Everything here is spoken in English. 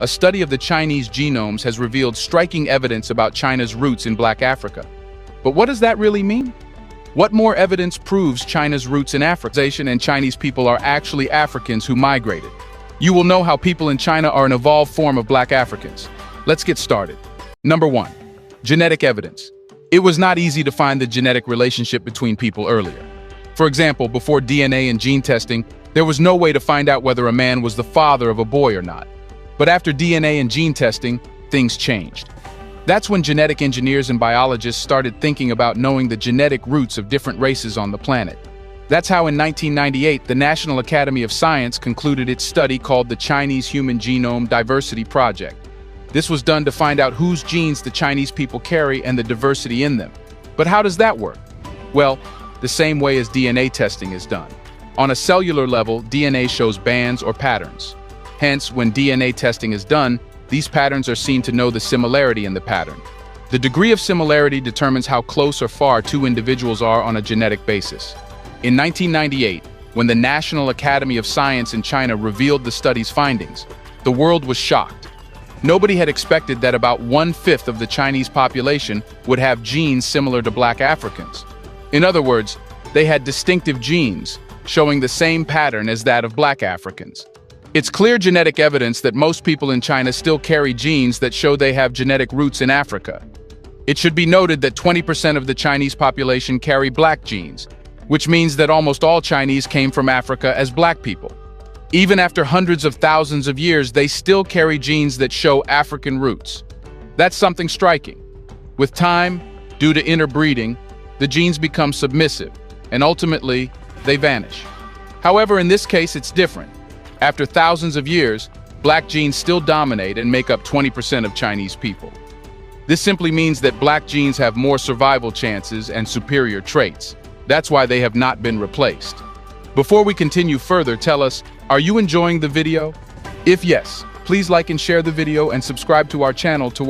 a study of the Chinese genomes has revealed striking evidence about China's roots in Black Africa. But what does that really mean? What more evidence proves China's roots in Africa and Chinese people are actually Africans who migrated? You will know how people in China are an evolved form of Black Africans. Let's get started. Number 1. Genetic evidence. It was not easy to find the genetic relationship between people earlier. For example, before DNA and gene testing, there was no way to find out whether a man was the father of a boy or not. But after DNA and gene testing, things changed. That's when genetic engineers and biologists started thinking about knowing the genetic roots of different races on the planet. That's how in 1998, the National Academy of Science concluded its study called the Chinese Human Genome Diversity Project. This was done to find out whose genes the Chinese people carry and the diversity in them. But how does that work? Well, the same way as DNA testing is done. On a cellular level, DNA shows bands or patterns. Hence, when DNA testing is done, these patterns are seen to know the similarity in the pattern. The degree of similarity determines how close or far two individuals are on a genetic basis. In 1998, when the National Academy of Science in China revealed the study's findings, the world was shocked. Nobody had expected that about 1/5 of the Chinese population would have genes similar to Black Africans. In other words, they had distinctive genes, showing the same pattern as that of Black Africans. It's clear genetic evidence that most people in China still carry genes that show they have genetic roots in Africa. It should be noted that 20% of the Chinese population carry Black genes, which means that almost all Chinese came from Africa as Black people. Even after hundreds of thousands of years, they still carry genes that show African roots. That's something striking. With time, due to interbreeding, the genes become submissive, and ultimately, they vanish. However, in this case, it's different. After thousands of years, Black genes still dominate and make up 20% of Chinese people. This simply means that Black genes have more survival chances and superior traits. That's why they have not been replaced. Before we continue further, tell us, are you enjoying the video? If yes, please like and share the video and subscribe to our channel to